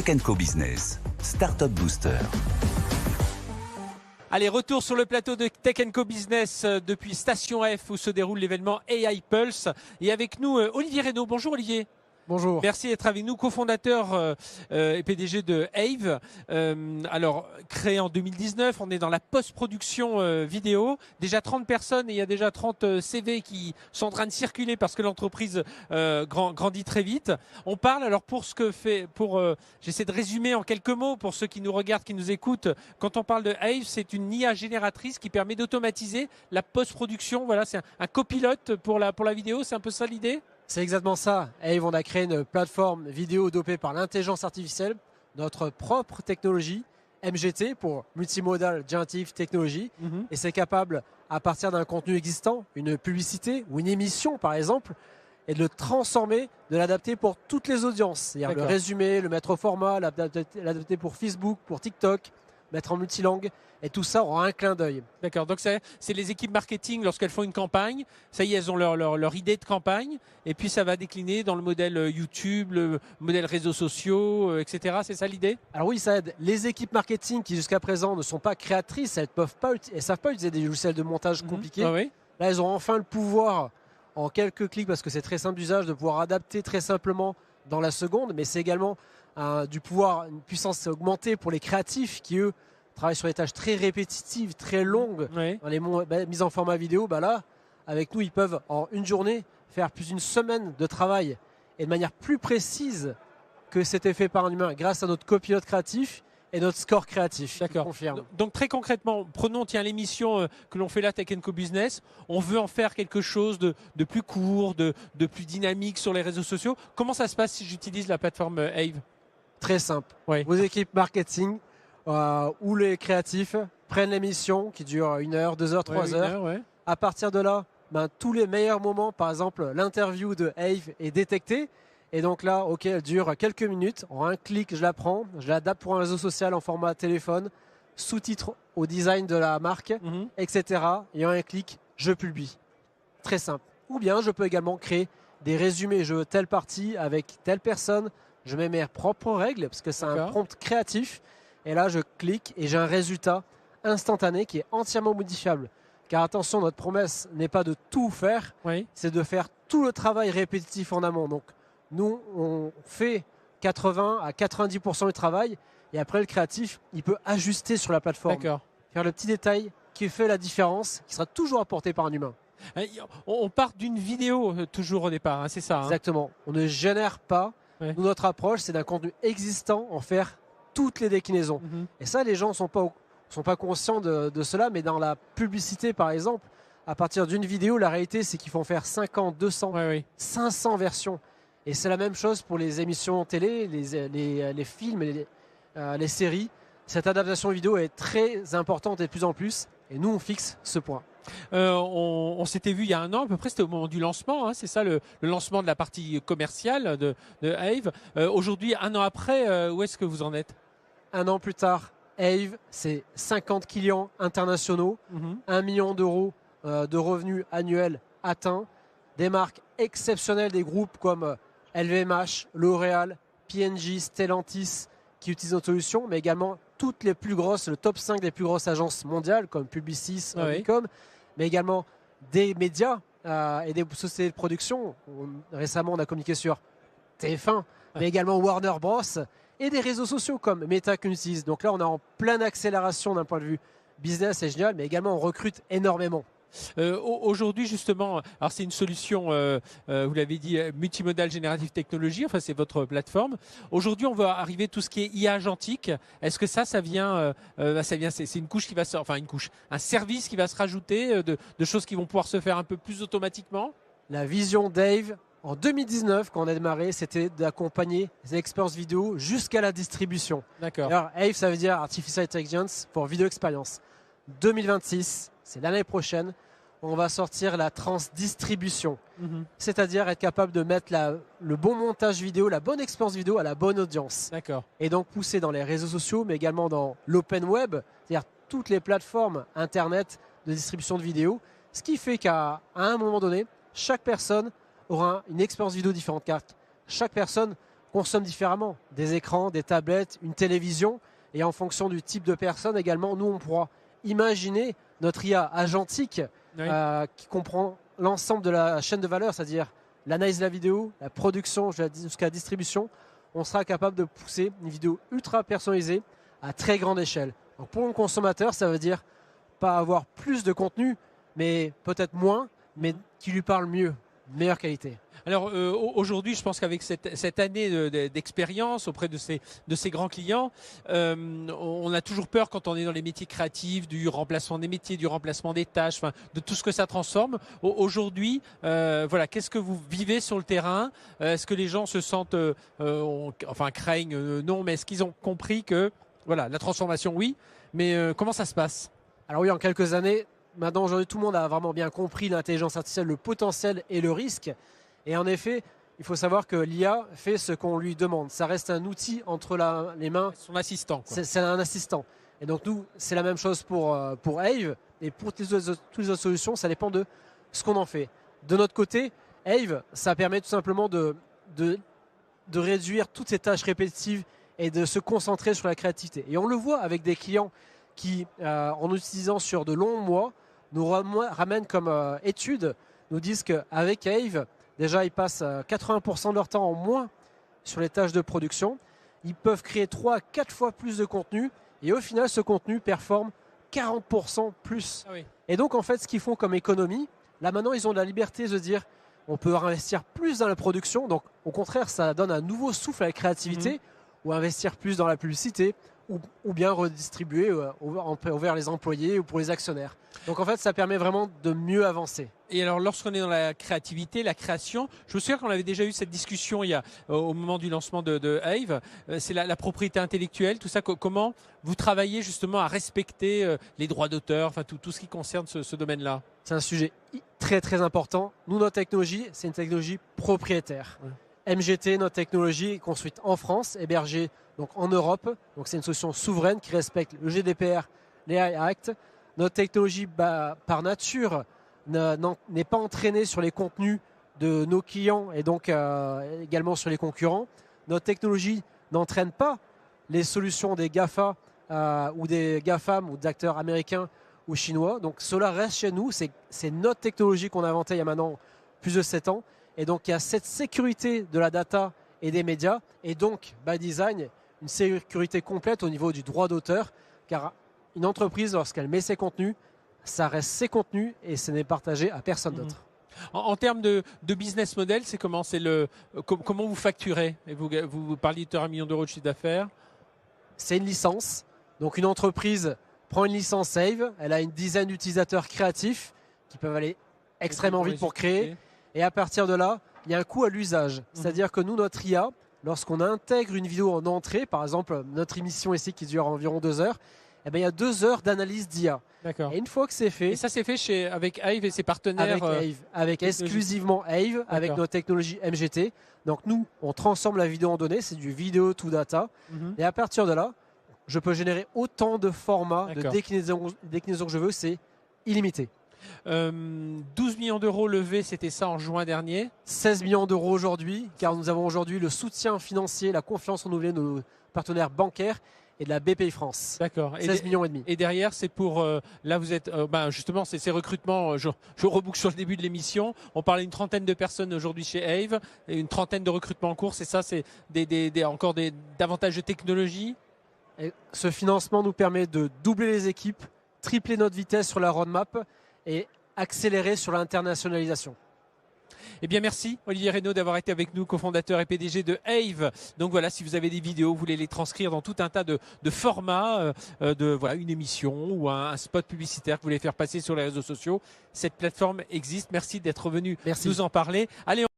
Tech Co Business, Startup Booster. Allez, retour sur le plateau de Tech Co Business depuis Station F où se déroule l'événement AI Pulse. Et avec nous, Olivier Reynaud. Bonjour Olivier. Bonjour. Merci d'être avec nous, cofondateur et PDG de Ave. Alors, créé en 2019, on est dans la post-production vidéo. Déjà 30 personnes et il y a déjà 30 CV qui sont en train de circuler parce que l'entreprise grandit très vite. On parle, alors pour ce que fait, j'essaie de résumer en quelques mots pour ceux qui nous regardent, qui nous écoutent. Quand on parle de Ave, c'est une IA génératrice qui permet d'automatiser la post-production. Voilà, c'est un copilote pour la vidéo, c'est un peu ça l'idée ? C'est exactement ça. Ave, on a créé une plateforme vidéo dopée par l'intelligence artificielle, notre propre technologie, MGT pour Multimodal Generative Technology. Et c'est capable, à partir d'un contenu existant, une publicité ou une émission par exemple, et de le transformer, de l'adapter pour toutes les audiences. C'est-à-dire le résumer, le mettre au format, l'adapter pour Facebook, pour TikTok, mettre en multilangue. Et tout ça aura un clin d'œil. D'accord, donc c'est les équipes marketing lorsqu'elles font une campagne, ça y est, elles ont leur idée de campagne, et puis ça va décliner dans le modèle YouTube, le modèle réseaux sociaux, etc. C'est ça l'idée ? Alors oui, ça aide. Les équipes marketing qui jusqu'à présent ne sont pas créatrices, elles ne savent pas utiliser des logiciels de montage compliqués. Ah oui. Là, elles ont enfin le pouvoir, en quelques clics, parce que c'est très simple d'usage, de pouvoir adapter très simplement dans la seconde, mais c'est également du pouvoir, une puissance augmentée pour les créatifs qui, eux, travaillent sur des tâches très répétitives, très longues, dans les mises en format vidéo. Là, avec nous, ils peuvent en une journée faire plus d'une semaine de travail et de manière plus précise que c'était fait par un humain grâce à notre copilote créatif et notre score créatif. D'accord. Confirme. Donc très concrètement, prenons l'émission que l'on fait là, Tech Co Business. On veut en faire quelque chose de plus court, de plus dynamique sur les réseaux sociaux. Comment ça se passe si j'utilise la plateforme Ave ? Très simple. Oui. Vos équipes marketing ou les créatifs prennent l'émission qui dure 1 heure, 2 heures, 3 heures. À partir de là, tous les meilleurs moments, par exemple l'interview de Ave est détectée. Et donc là, ok, elle dure quelques minutes. En un clic, je la prends, je l'adapte pour un réseau social en format téléphone, sous-titres au design de la marque, etc. Et en un clic, je publie. Très simple. Ou bien je peux également créer des résumés. Je veux telle partie avec telle personne. Je mets mes propres règles parce que c'est un prompt créatif. Et là, je clique et j'ai un résultat instantané qui est entièrement modifiable. Car attention, notre promesse n'est pas de tout faire, c'est de faire tout le travail répétitif en amont. Donc, nous, on fait 80 à 90% du travail et après, le créatif, il peut ajuster sur la plateforme. Faire le petit détail qui fait la différence, qui sera toujours apporté par un humain. On part d'une vidéo toujours au départ, c'est ça. Exactement. On ne génère pas. Nous, notre approche, c'est d'un contenu existant, en faire toutes les déclinaisons. Et ça, les gens ne sont pas conscients de cela, mais dans la publicité, par exemple, à partir d'une vidéo, la réalité, c'est qu'ils font faire 50, 200, 500 versions. Et c'est la même chose pour les émissions télé, les films, les séries. Cette adaptation vidéo est très importante et de plus en plus. Et nous, on fixe ce point. On s'était vu il y a 1 an à peu près, c'était au moment du lancement, c'est ça le lancement de la partie commerciale de Ave. Aujourd'hui, 1 an après, où est-ce que vous en êtes ? 1 an plus tard, Ave, c'est 50 clients internationaux, 1 million d'euros de revenus annuels atteints, des marques exceptionnelles, des groupes comme LVMH, L'Oréal, P&G, Stellantis qui utilisent notre solution, mais également toutes les plus grosses, le top 5 des plus grosses agences mondiales comme Publicis, Omnicom, mais également des médias et des sociétés de production. Récemment, on a communiqué sur TF1, mais également Warner Bros. Et des réseaux sociaux comme Meta qu'on utilise. Donc là, on est en pleine accélération d'un point de vue business, c'est génial, mais également on recrute énormément. Aujourd'hui justement, alors c'est une solution, vous l'avez dit, Multimodal Generative Technology, enfin c'est votre plateforme. Aujourd'hui on va arriver tout ce qui est IA agentique. Est-ce que ça vient, c'est une couche qui va un service qui va se rajouter de choses qui vont pouvoir se faire un peu plus automatiquement? La vision d'Ave en 2019, quand on a démarré, c'était d'accompagner les expériences vidéo jusqu'à la distribution. D'accord. Alors Ave, ça veut dire Artificial Intelligence pour Video Experience. 2026, c'est l'année prochaine, on va sortir la transdistribution. C'est-à-dire être capable de mettre le bon montage vidéo, la bonne expérience vidéo à la bonne audience. D'accord. Et donc pousser dans les réseaux sociaux, mais également dans l'open web, c'est-à-dire toutes les plateformes internet de distribution de vidéos. Ce qui fait qu'à un moment donné, chaque personne aura une expérience vidéo différente, car chaque personne consomment différemment. Des écrans, des tablettes, une télévision. Et en fonction du type de personne également, nous, on pourra imaginer notre IA agentique qui comprend l'ensemble de la chaîne de valeur, c'est-à-dire l'analyse de la vidéo, la production jusqu'à la distribution. On sera capable de pousser une vidéo ultra personnalisée à très grande échelle. Donc pour le consommateur, ça veut dire pas avoir plus de contenu, mais peut-être moins, mais qui lui parle mieux, meilleure qualité. Alors aujourd'hui, je pense qu'avec cette année d'expérience auprès de ces grands clients, on a toujours peur quand on est dans les métiers créatifs du remplacement des métiers, du remplacement des tâches, enfin, de tout ce que ça transforme. Aujourd'hui, voilà, qu'est-ce que vous vivez sur le terrain? Est-ce que les gens se sentent, enfin craignent, non, mais est-ce qu'ils ont compris que voilà, la transformation, oui, mais comment ça se passe? Alors oui, en quelques années, maintenant aujourd'hui, tout le monde a vraiment bien compris l'intelligence artificielle, le potentiel et le risque. Et en effet, il faut savoir que l'IA fait ce qu'on lui demande. Ça reste un outil entre les mains. Son assistant. C'est un assistant. Et donc nous, c'est la même chose pour Ave. Et pour toutes les autres solutions, ça dépend de ce qu'on en fait. De notre côté, Ave, ça permet tout simplement de réduire toutes ces tâches répétitives et de se concentrer sur la créativité. Et on le voit avec des clients qui, en utilisant sur de longs mois, nous ramènent comme étude, nous disent qu'avec Ave, déjà, ils passent 80% de leur temps en moins sur les tâches de production. Ils peuvent créer 3 à 4 fois plus de contenu. Et au final, ce contenu performe 40% plus. Ah oui. Et donc, en fait, ce qu'ils font comme économie, là maintenant, ils ont la liberté de se dire on peut investir plus dans la production. Donc, au contraire, ça donne un nouveau souffle à la créativité ou investir plus dans la publicité ou bien redistribuer envers les employés ou pour les actionnaires. Donc en fait, ça permet vraiment de mieux avancer. Et alors, lorsqu'on est dans la créativité, la création, je me souviens qu'on avait déjà eu cette discussion au moment du lancement de Ave, c'est la propriété intellectuelle, tout ça, comment vous travaillez justement à respecter les droits d'auteur, enfin tout ce qui concerne ce domaine-là? C'est un sujet très très important. Nous, notre technologie, c'est une technologie propriétaire. MGT, notre technologie, est construite en France, hébergée donc en Europe. Donc c'est une solution souveraine qui respecte le GDPR, les AI Act. Notre technologie, par nature, n'est pas entraînée sur les contenus de nos clients et donc également sur les concurrents. Notre technologie n'entraîne pas les solutions des GAFA ou des GAFAM ou d'acteurs américains ou chinois. Donc cela reste chez nous. C'est notre technologie qu'on a inventée il y a maintenant plus de 7 ans. Et donc il y a cette sécurité de la data et des médias et donc, by design, une sécurité complète au niveau du droit d'auteur, car une entreprise, lorsqu'elle met ses contenus, ça reste ses contenus et ce n'est partagé à personne d'autre. En termes de business model, c'est comment? Comment vous facturez? Et vous parliez de 1 million d'euros de chiffre d'affaires. C'est une licence. Donc une entreprise prend une licence Ave, elle a une dizaine d'utilisateurs créatifs qui peuvent aller extrêmement vite pour créer. Et à partir de là, il y a un coût à l'usage. C'est-à-dire que nous, notre IA, lorsqu'on intègre une vidéo en entrée, par exemple notre émission ici qui dure environ 2 heures, eh bien, il y a 2 heures d'analyse d'IA. D'accord. Et une fois que c'est fait... Et ça c'est fait avec Ave et ses partenaires avec exclusivement Ave, avec notre technologie MGT. Donc nous, on transforme la vidéo en données, c'est du vidéo to data. Et à partir de là, je peux générer autant de formats, de déclinaisons que je veux, c'est illimité. 12 millions d'euros levés, c'était ça en juin dernier. 16 millions d'euros aujourd'hui, car nous avons aujourd'hui le soutien financier, la confiance renouvelée de nos partenaires bancaires et de la BPI France. D'accord. 16 millions et demi. Et derrière, c'est pour... là, vous êtes... justement, c'est ces recrutements. Je reboucle sur le début de l'émission. On parlait d'une 30aine de personnes aujourd'hui chez Ave, et une 30aine de recrutements en cours. C'est ça, c'est encore davantage de technologie. Et ce financement nous permet de doubler les équipes, tripler notre vitesse sur la roadmap et accélérer sur l'internationalisation. Eh bien, merci Olivier Reynaud d'avoir été avec nous, cofondateur et PDG de Ave. Donc voilà, si vous avez des vidéos, vous voulez les transcrire dans tout un tas de formats, voilà, une émission ou un spot publicitaire que vous voulez faire passer sur les réseaux sociaux, cette plateforme existe. Merci d'être venu nous en parler. Allez,